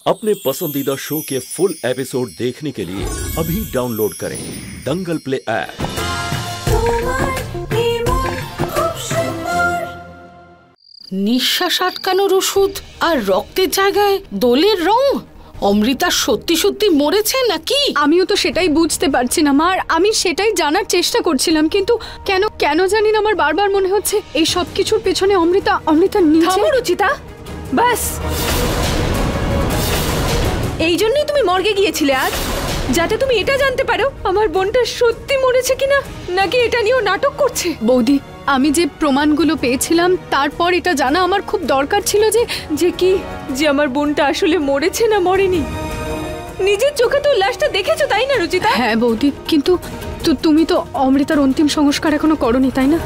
अपने पसंदीदा शो के फुल एपिसोड देखने के लिए अभी डाउनलोड करें दंगल प्ले ऐप। নিঃশ্বাস আটকানোর ওষুধ আর রক্তের জায়গায় দোলের রং। অমৃতা সত্যি সত্যি মরেছে নাকি? আমিও তো সেটাই বুঝতে পারছি না মা, আর আমি সেটাই জানার চেষ্টা করছিলাম, কিন্তু কেন কেন জানি না আমার বারবার মনে হচ্ছে এই সব কিছুর পেছনে অমৃতা নিচে। থামো রুচিতা, বাস। এই জন্যই তুমি মর্গে গিয়েছিলে আজ, যাতে তুমি এটা জানতে পারো আমার বোনটা সত্যি মরেছে কিনা, নাকি এটা নিয়েও নাটক করছে। বৌদি, আমি যে প্রমাণগুলো পেয়েছিলাম তারপর এটা জানা আমার খুব দরকার ছিল যে আমার বোনটা আসলে মরেছে না মরেনি। নিজের চোখে তো লাশটা দেখেছো, তাই না রুচিতা? হ্যাঁ বৌদি, কিন্তু তুমি তো অমৃতার অন্তিম সংস্কার এখনো করোনি, তাই না?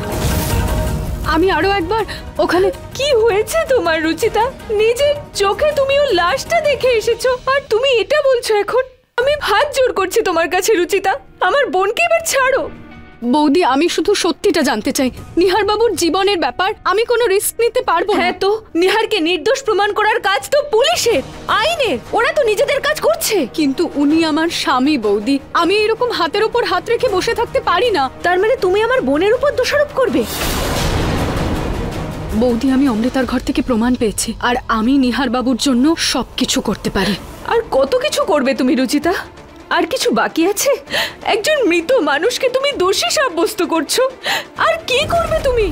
আমি আরো একবার ওখানে। কি হয়েছে তোমার রুচিতা? নিজের চোখে তুমি ওর লাশটা দেখে এসেছো, আর তুমি এটা বলছো এখন? আমি হাত জোড় করছি তোমার কাছে রুচিতা, আমার বোনকে এবার ছাড়ো। বৌদি, আমি শুধু সত্যিটা জানতে চাই। নিহার বাবুর জীবনের ব্যাপার, আমি কোনো রিস্ক নিতে পারবো না। হ্যাঁ তো, নিহারকে নির্দোষ প্রমাণ করার কাজ তো পুলিশের, আইনের। ওরা তো নিজেদের কাজ করছে। কিন্তু উনি আমার স্বামী বৌদি, আমি এরকম হাতের উপর হাত রেখে বসে থাকতে পারি না। তার মানে তুমি আমার বোনের উপর দোষারোপ করবে? বৌদি, আমি অমৃতার ঘর থেকে প্রমাণ পেয়েছি, আর আমি নিহার বাবুর জন্য সবকিছু করতে পারি। আর কত কিছু করবে তুমি রুচিতা? আর কিছু বাকি আছে? একজন মৃত মানুষকে তুমি দোষী সাব্যস্ত করছো, আর কি করবে তুমি?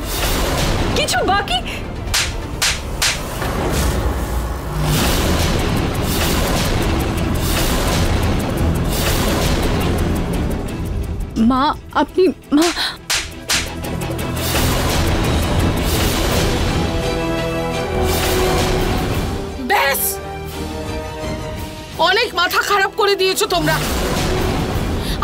কিছু বাকি? মা, আপনি মা, ব্যাস, অনেক মাথা খারাপ করে দিয়েছো তোমরা।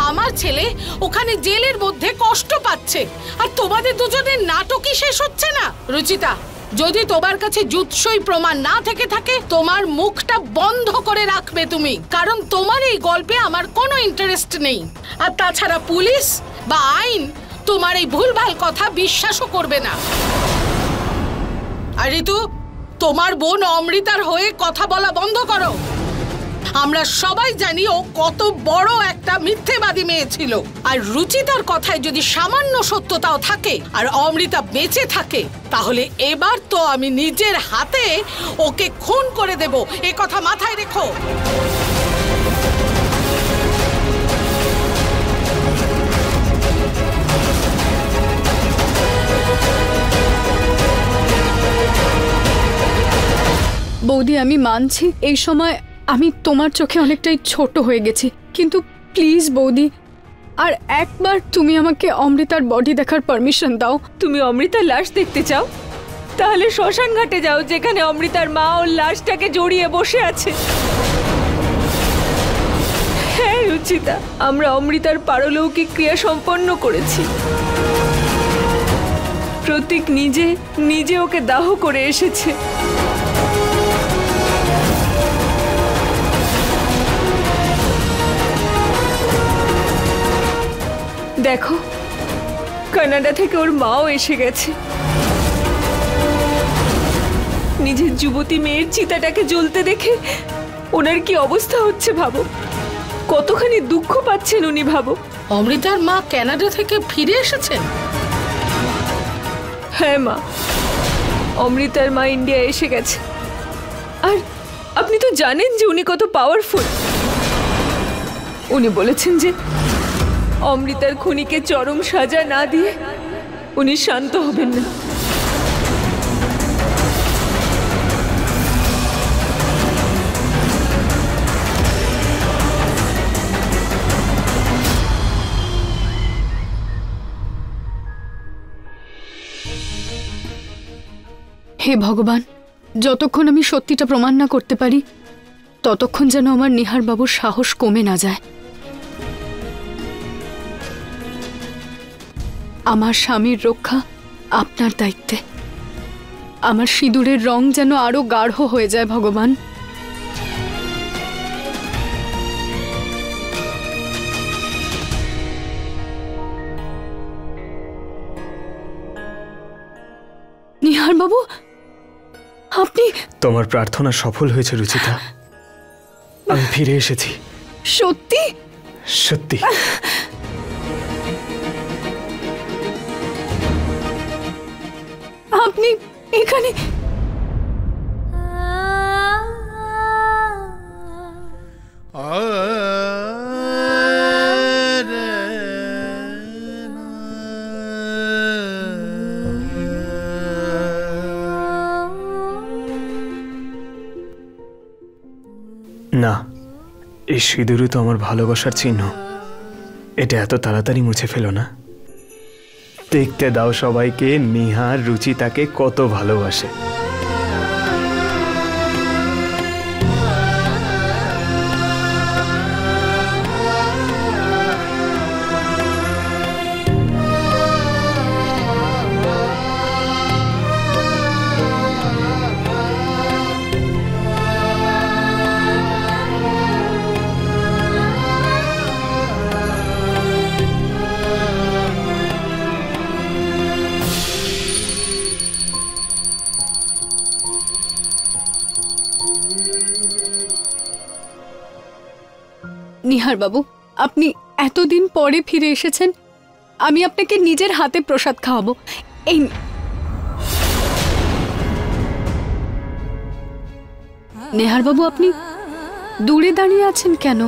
আমার ছেলে ওখানে জেলের মধ্যে কষ্ট পাচ্ছে, আর তোমাদের দুজনের নাটকই শেষ হচ্ছে না। রুচিতা, যদি তোমার কাছে জুৎসই প্রমাণ না থেকে থাকে, তোমার মুখটা বন্ধ করে রাখবে তুমি, কারণ তোমার এই গল্পে আমার কোনো ইন্টারেস্ট নেই। আর তাছাড়া পুলিশ বা আইন তোমার এই ভুলভাল কথা বিশ্বাসও করবে না। আর ঋতু, তোমার বোন অমৃতার হয়ে কথা বলা বন্ধ করো। আমরা সবাই জানি ও কত বড় একটা মিথ্যেবাদী মেয়ে ছিল, আর রুচিতার কথায় যদি সামান্য সত্যতাও থাকে আর অমৃতা বেঁচে থাকে, তাহলে এবার তো আমি নিজের হাতে ওকে খুন করে দেব, এ কথা মাথায় রেখো। বৌদি, আমি মানছি এই সময় আমি তোমার চোখে অনেকটাই ছোট হয়ে গেছি, কিন্তু প্লিজ বৌদি, আর একবার তুমি আমাকে অমৃতার বডি দেখার পারমিশন দাও। তুমি অমৃতার লাশ দেখতে চাও? তাহলে শ্মশান ঘাটে যাও, যেখানে অমৃতার মা ওর লাশটাকে জড়িয়ে বসে আছে। হ্যাঁ রুচিতা, আমরা অমৃতার পারলৌকিক ক্রিয়া সম্পন্ন করেছি। প্রতীক নিজে ওকে দাহ করে এসেছে। দেখো, কানাডা থেকে ওর মাও এসে গেছে। নিজের যুবতী মেয়ের চিতাটাকে জ্বলতে দেখে ওনার কি অবস্থা হচ্ছে ভাবো, কতখানি দুঃখ পাচ্ছেন উনি ভাবো। অমৃতার মা কানাডা থেকে ফিরে এসেছেন? হ্যাঁ মা, অমৃতার মা ইন্ডিয়া এসে গেছে। আর আপনি তো জানেন যে উনি কত পাওয়ারফুল। উনি বলেছেন যে অমৃতার খুনিকে চরম সাজা না দিয়ে উনি শান্ত হবেন না। হে ভগবান, যতক্ষণ আমি সত্যিটা প্রমাণ না করতে পারি, ততক্ষণ যেন আমার নিহার বাবুর সাহস কমে না যায়। আমার স্বামীর রক্ষা আপনার দায়িত্বে। আমার সিঁদুরের রং যেন আরো গাঢ় হয়ে যায় ভগবান। নিহার বাবু, আপনি? তোমার প্রার্থনা সফল হয়েছে রুচিতা। আমি ফিরে এসেছি। সত্যি? সত্যি। আপনি এখানে? না, এই সিঁদুরই তো আমার ভালোবাসার চিহ্ন। এটা এত তাড়াতাড়ি মুছে ফেলো না। দেখতে দাও সবাইকে নিহার রুচিতাকে কত ভালোবাসে। নিহার বাবু, আপনি এতদিন পরে ফিরে এসেছেন। আমি আপনাকে নিজের হাতে প্রসাদ খাওয়াবো। এই নেহার বাবু, আপনি দূরে দাঁড়িয়ে আছেন কেন?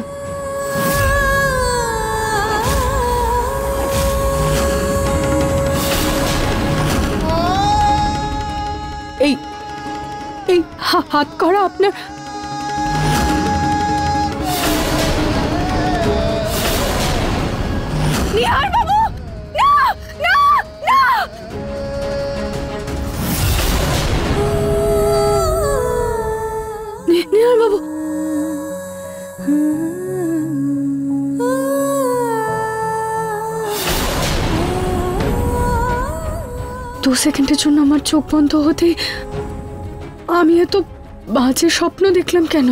এই এই হাত করা আপনার। নিহার বাবু, না না না! নিহার বাবু, 2 সেকেন্ডের জন্য আমার চোখ বন্ধ হতে আমি এত বাজে স্বপ্ন দেখলাম কেন?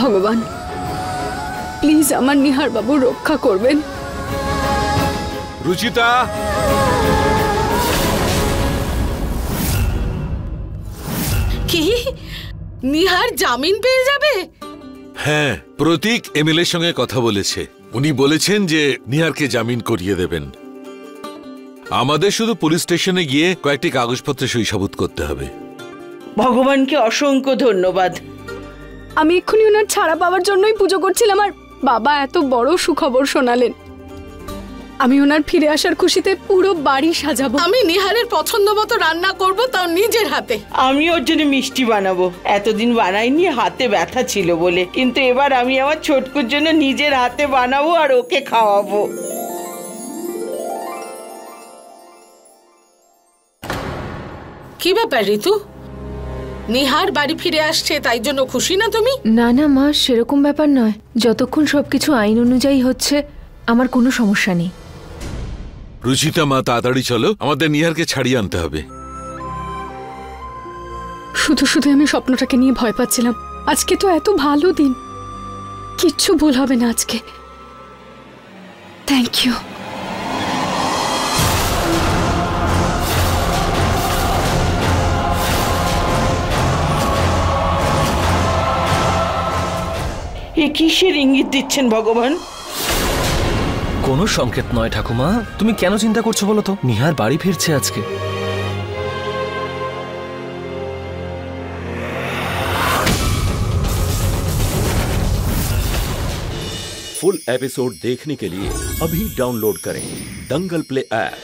ভগবান, প্লিজ আমার নিহার বাবু রক্ষা করবেন। রুচিতা, কি নিহার জামিন পেয়ে যাবে? হ্যাঁ, প্রতীক এমএলএ এর সঙ্গে কথা বলেছে। উনি বলেছেন যে নিহারকে জামিন করিয়ে দেবেন। আমাদের শুধু পুলিশ স্টেশনে গিয়ে কয়েকটি কাগজপত্রে সই সাবুত করতে হবে। ভগবানকে অসংখ্য ধন্যবাদ। আমি এক্ষুনি ওনার ছাড়া পাওয়ার জন্যই পুজো করছিলাম, আর বাবা এত বড় সুখবর শোনালেন। আমি ওনার ফিরে আসার খুশিতে পুরো বাড়ি সাজাবো। আমি নিহারের পছন্দ মতো রান্না করব, তাও নিজের হাতে। আমি ওর জন্য মিষ্টি বানাবো। এতদিন বানাইনি, হাতে ব্যথা ছিল বলে, কিন্তু এবার আমি আমার ছোটকুর জন্য নিজের হাতে বানাবো আর ওকে খাওয়াবো। কি ব্যাপার ঋতু, নিহার বাড়ি ফিরে আসছে তাই জন্য খুশি না তুমি? না না মা, সেরকম ব্যাপার নয়। যতক্ষণ সবকিছু আইন অনুযায়ী হচ্ছে আমার কোনো সমস্যা নেই। রুচিতা মা, তাড়াতাড়ি চলো, আমাদের নিহারকে ছাড়িয়ে আনতে হবে। শুধু শুধু আমি স্বপ্নটাকে নিয়ে ভয় পাচ্ছিলাম। আজকে তো এত ভালো দিন, কিচ্ছু ভুল হবে না আজকে। Thank you. এ কিসের ইঙ্গিত দিচ্ছেন ভগবান? কোনো সংকেত নয় ঠাকুমা। তুমি কেন চিন্তা করছো বলো তো? নিহার বাড়ি ফিরছে আজকে। फुल एपिसोड देखने के लिए अभी डाउनलोड करें दंगल प्ले ऐप।